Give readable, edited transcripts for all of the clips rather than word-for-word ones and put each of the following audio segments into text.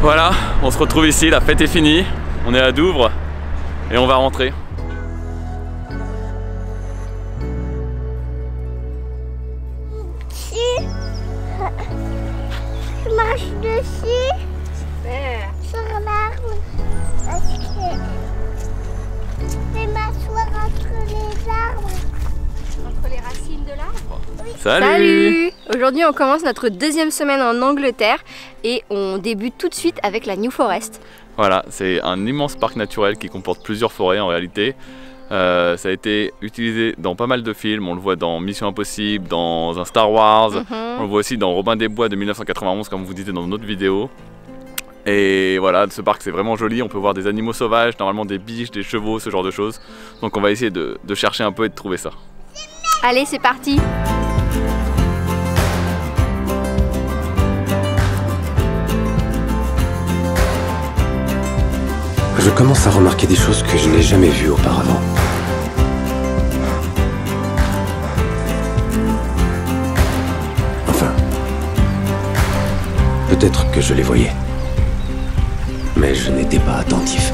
Voilà, on se retrouve ici, la fête est finie, on est à Douvres et on va rentrer. Je marche dessus. Super. Sur l'arbre. Parce que je vais m'asseoir entre les arbres. Entre les racines de l'arbre. Oui. Salut. Aujourd'hui on commence notre deuxième semaine en Angleterre et on débute tout de suite avec la New Forest. Voilà, c'est un immense parc naturel qui comporte plusieurs forêts en réalité. Ça a été utilisé dans pas mal de films, on le voit dans Mission Impossible, dans un Star Wars, on le voit aussi dans Robin des Bois de 1991 comme vous disiez dans notre vidéo. Et voilà, ce parc c'est vraiment joli, on peut voir des animaux sauvages, normalement des biches, des chevaux, ce genre de choses. Donc on va essayer de chercher un peu et de trouver ça. Allez, c'est parti. Je commence à remarquer des choses que je n'ai jamais vues auparavant. Enfin, peut-être que je les voyais, mais je n'étais pas attentif.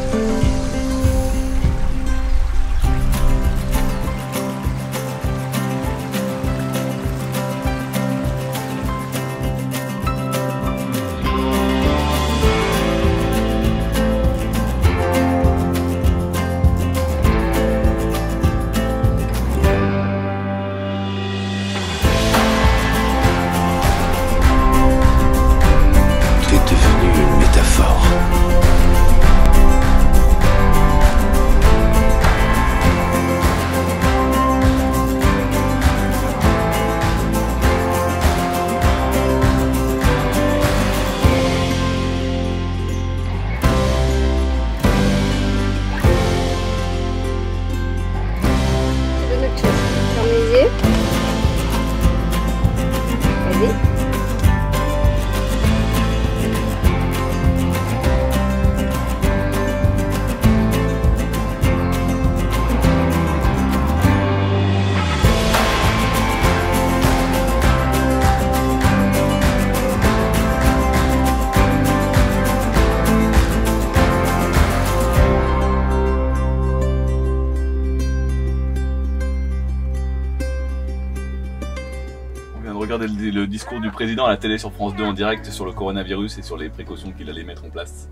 Regarder le discours du président à la télé sur France 2 en direct sur le coronavirus et sur les précautions qu'il allait mettre en place.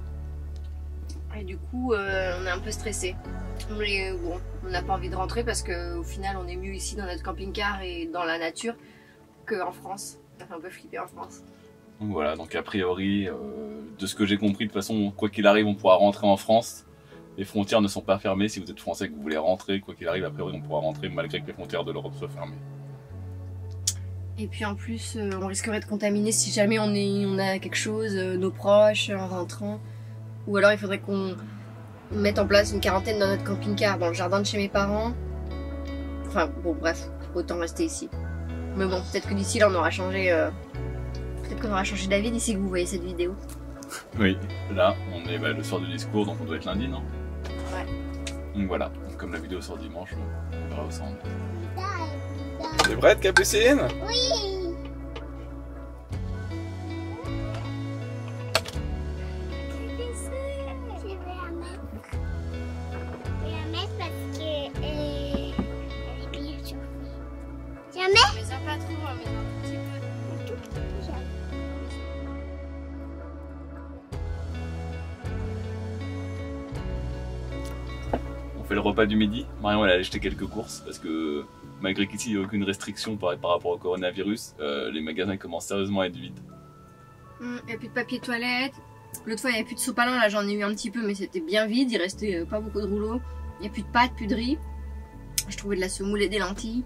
Et du coup, on est un peu stressé. Mais bon, on n'a pas envie de rentrer parce qu'au final, on est mieux ici dans notre camping-car et dans la nature qu'en France. Ça fait un peu flipper en France. Donc voilà, donc a priori, de ce que j'ai compris, de toute façon, quoi qu'il arrive, on pourra rentrer en France. Les frontières ne sont pas fermées. Si vous êtes français et que vous voulez rentrer, quoi qu'il arrive, a priori, on pourra rentrer malgré que les frontières de l'Europe soient fermées. Et puis en plus, on risquerait de contaminer si jamais on a quelque chose, nos proches, en rentrant. Ou alors il faudrait qu'on mette en place une quarantaine dans notre camping-car, dans le jardin de chez mes parents. Enfin bon, bref, autant rester ici. Mais bon, peut-être que d'ici là on aura changé... Peut-être qu'on aura changé d'avis d'ici que vous voyez cette vidéo. Oui, là, on est le soir du discours, donc on doit être lundi, non? Ouais. Donc voilà, comme la vidéo sort dimanche, on verra ensemble. T'es prête, Capucine? Oui. Je vais la mettre. Je vais la mettre parce que elle est bien chauffée. Jamais? Mais ça pas trop, mais un petit peu. Tout petit, jamais. On fait le repas du midi. Marion, elle a acheté quelques courses parce que malgré qu'ici il n'y a aucune restriction par rapport au coronavirus, les magasins commencent sérieusement à être vides. Il n'y a plus de papier toilette. L'autre fois il n'y avait plus de sopalin, là j'en ai eu un petit peu mais c'était bien vide, il restait pas beaucoup de rouleaux. Il n'y a plus de pâtes, plus de riz. Je trouvais de la semoule et des lentilles.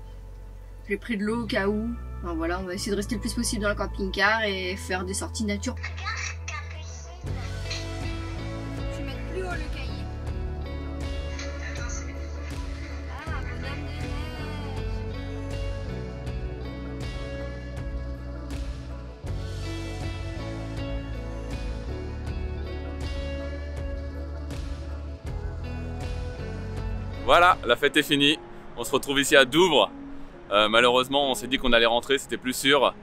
J'ai pris de l'eau au cas où. Enfin, voilà, on va essayer de rester le plus possible dans le camping-car et faire des sorties nature. Je vais mettre plus haut le cahier. Ah, bonhomme de neige. Voilà, la fête est finie. On se retrouve ici à Douvres. Malheureusement, on s'est dit qu'on allait rentrer, c'était plus sûr.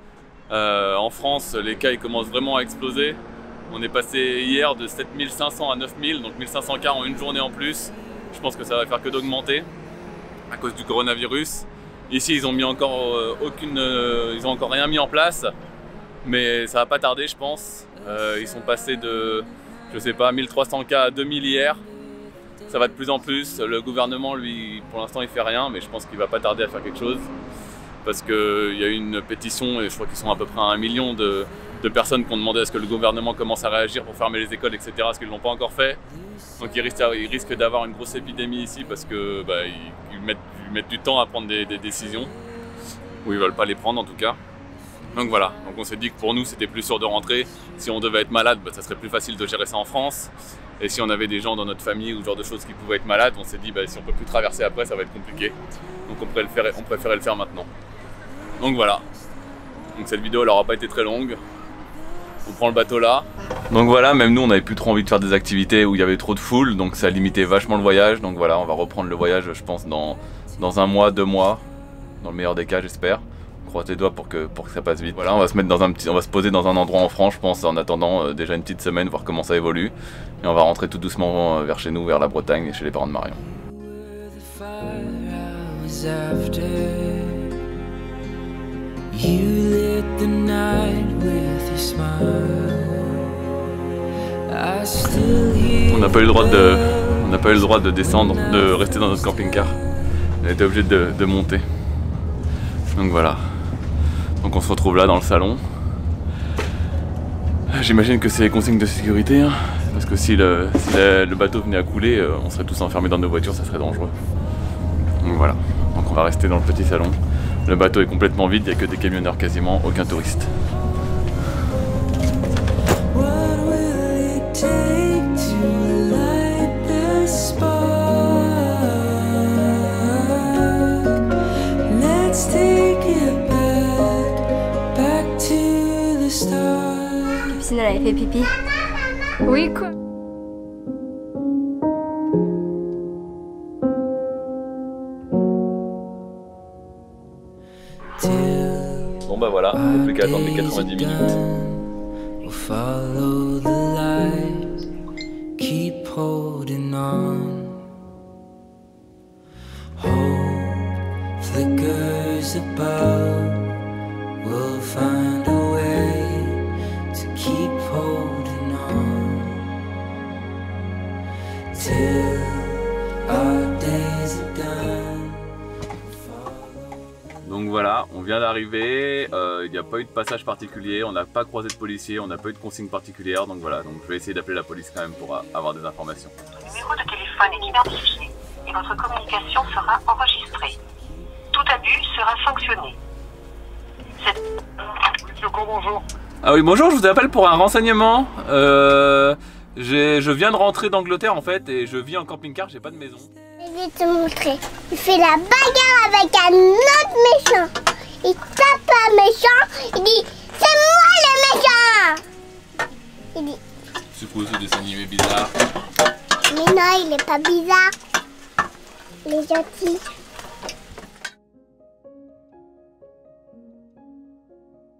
En France, les cas ils commencent vraiment à exploser. On est passé hier de 7500 à 9000, donc 1500 cas en une journée en plus. Je pense que ça va faire que d'augmenter à cause du coronavirus. Ici, ils ont mis encore ils ont encore rien mis en place, mais ça va pas tarder, je pense. Ils sont passés de, je sais pas, 1300 cas à 2000 hier. Ça va de plus en plus. Le gouvernement, lui, pour l'instant, il fait rien, mais je pense qu'il va pas tarder à faire quelque chose. Parce qu'il y a eu une pétition, et je crois qu'ils sont à peu près à 1 million de personnes qui ont demandé à ce que le gouvernement commence à réagir pour fermer les écoles, etc. Parce qu'ils ne l'ont pas encore fait. Donc ils risquent d'avoir une grosse épidémie ici parce que ils mettent du temps à prendre des décisions. Ou ils veulent pas les prendre en tout cas. Donc voilà, donc on s'est dit que pour nous c'était plus sûr de rentrer. Si on devait être malade, ça serait plus facile de gérer ça en France. Et si on avait des gens dans notre famille ou ce genre de choses qui pouvaient être malades, on s'est dit si on peut plus traverser après, ça va être compliqué. Donc on préférait le faire maintenant. Donc voilà. Donc cette vidéo elle n'aura pas été très longue. On prend le bateau là. Donc voilà, même nous on n'avait plus trop envie de faire des activités où il y avait trop de foule, donc ça limitait vachement le voyage. Donc voilà, on va reprendre le voyage je pense dans 1 mois, 2 mois, dans le meilleur des cas j'espère. On croise les doigts pour que ça passe vite. Voilà, on va se poser dans un endroit en France je pense en attendant déjà une petite semaine, voir comment ça évolue. Et on va rentrer tout doucement vers chez nous, vers la Bretagne et chez les parents de Marion. On n'a pas eu le droit de descendre, de rester dans notre camping-car. On a été obligé de monter. Donc voilà. Donc on se retrouve là dans le salon. J'imagine que c'est les consignes de sécurité, hein, parce que si le bateau venait à couler, on serait tous enfermés dans nos voitures, ça serait dangereux. Donc voilà. Donc on va rester dans le petit salon. Le bateau est complètement vide, il n'y a que des camionneurs quasiment, aucun touriste. La piscine elle avait fait pipi. Oui quoi. Bon bah voilà, il n'y a plus qu'à attendre les 90 minutes. Donc voilà, on vient d'arriver, il n'y a pas eu de passage particulier, on n'a pas croisé de policiers, on n'a pas eu de consigne particulière, donc voilà, donc je vais essayer d'appeler la police quand même pour avoir des informations. Le numéro de téléphone est identifié et votre communication sera enregistrée. Tout abus sera sanctionné. Monsieur Co, bonjour. Ah oui, bonjour, je vous appelle pour un renseignement. Je viens de rentrer d'Angleterre en fait et je vis en camping-car, j'ai pas de maison. Je vais te montrer. Il fait la bagarre avec un autre méchant. Il tape un méchant. Il dit c'est moi le méchant. Il dit C'est quoi ce dessin animé bizarre? mais non, il est pas bizarre. Il est gentil.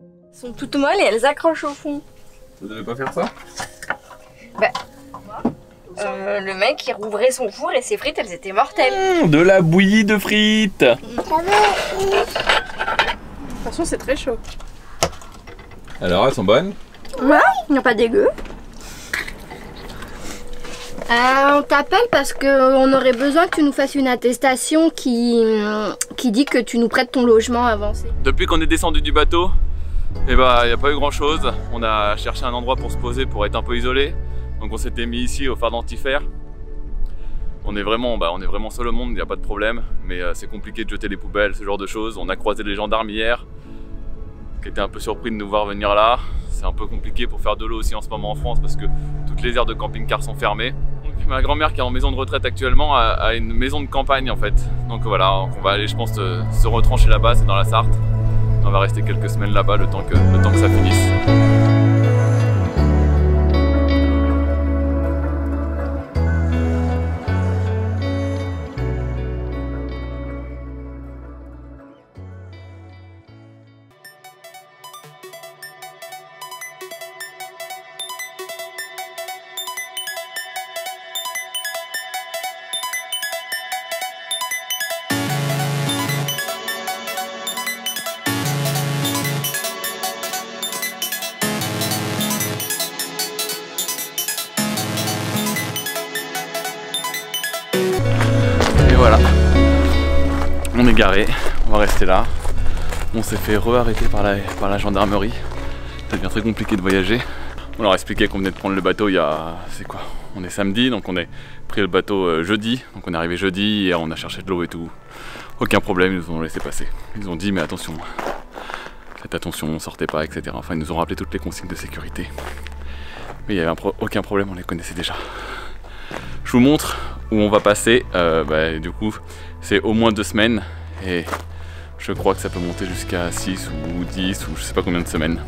Elles sont toutes molles et elles accrochent au fond. Vous devez pas faire ça? Le mec il rouvrait son four et ses frites elles étaient mortelles. De la bouillie de frites. Ça va. De toute façon c'est très chaud. Alors elles sont bonnes? Ouais, il n'y a pas dégueu. On t'appelle parce qu'on aurait besoin que tu nous fasses une attestation qui dit que tu nous prêtes ton logement avancé. Depuis qu'on est descendu du bateau, il n'y a pas eu grand chose. On a cherché un endroit pour se poser, pour être un peu isolé. Donc on s'était mis ici au phare d'Antifer. On est vraiment seul au monde, il n'y a pas de problème. Mais c'est compliqué de jeter les poubelles, ce genre de choses. On a croisé les gendarmes hier, qui étaient un peu surpris de nous voir venir là. C'est un peu compliqué pour faire de l'eau aussi en ce moment en France parce que toutes les aires de camping-car sont fermées. Donc, ma grand-mère qui est en maison de retraite actuellement a une maison de campagne en fait. Donc voilà, on va aller je pense se retrancher là-bas, c'est dans la Sarthe. On va rester quelques semaines là-bas le temps que ça finisse. on est garé, on va rester là. On s'est fait re-arrêter par la gendarmerie. Ça devient très compliqué de voyager. On leur a expliqué qu'on venait de prendre le bateau il y a... c'est quoi? On est samedi, donc on a pris le bateau jeudi. Donc on est arrivé jeudi et on a cherché de l'eau et tout. Aucun problème, ils nous ont laissé passer. Ils ont dit mais attention, faites attention, sortez pas, etc. Enfin ils nous ont rappelé toutes les consignes de sécurité. Mais il n'y avait aucun problème, on les connaissait déjà. Je vous montre où on va passer. Du coup c'est au moins 2 semaines. Et je crois que ça peut monter jusqu'à 6 ou 10 ou je sais pas combien de semaines.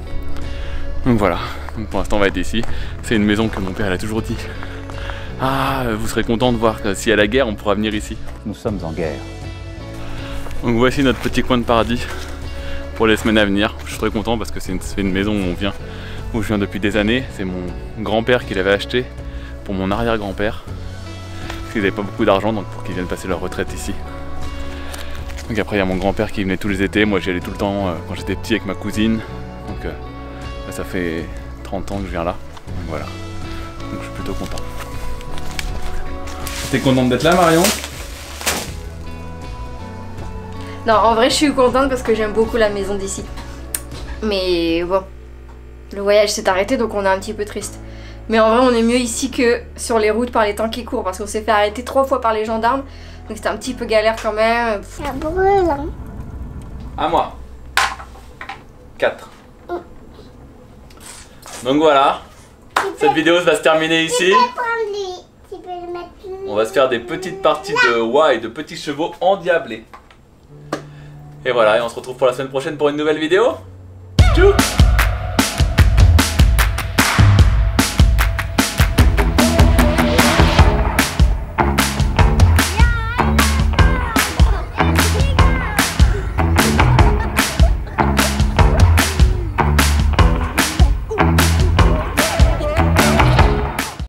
Donc voilà, donc pour l'instant on va être ici. C'est une maison que mon père il a toujours dit. Ah, vous serez content de voir que s'il y a la guerre, on pourra venir ici. Nous sommes en guerre. Donc voici notre petit coin de paradis pour les semaines à venir. Je suis très content parce que c'est une maison où je viens depuis des années. C'est mon grand-père qui l'avait acheté pour mon arrière-grand-père. Parce qu'ils n'avaient pas beaucoup d'argent, donc pour qu'ils viennent passer leur retraite ici. Donc après il y a mon grand-père qui venait tous les étés. Moi j'y allais tout le temps quand j'étais petit avec ma cousine. Donc ça fait 30 ans que je viens là. Donc voilà. Donc je suis plutôt content. T'es contente d'être là, Marion? Non, en vrai, je suis contente parce que j'aime beaucoup la maison d'ici. Mais bon, le voyage s'est arrêté donc on est un petit peu triste. Mais en vrai, on est mieux ici que sur les routes par les temps qui courent parce qu'on s'est fait arrêter 3 fois par les gendarmes. Donc c'était un petit peu galère quand même. Ça brûle, hein. À moi. 4. Donc voilà. Cette vidéo va se terminer ici. On va se faire des petites parties de oies et de petits chevaux endiablés. Et voilà, et on se retrouve pour la semaine prochaine pour une nouvelle vidéo. Tchou!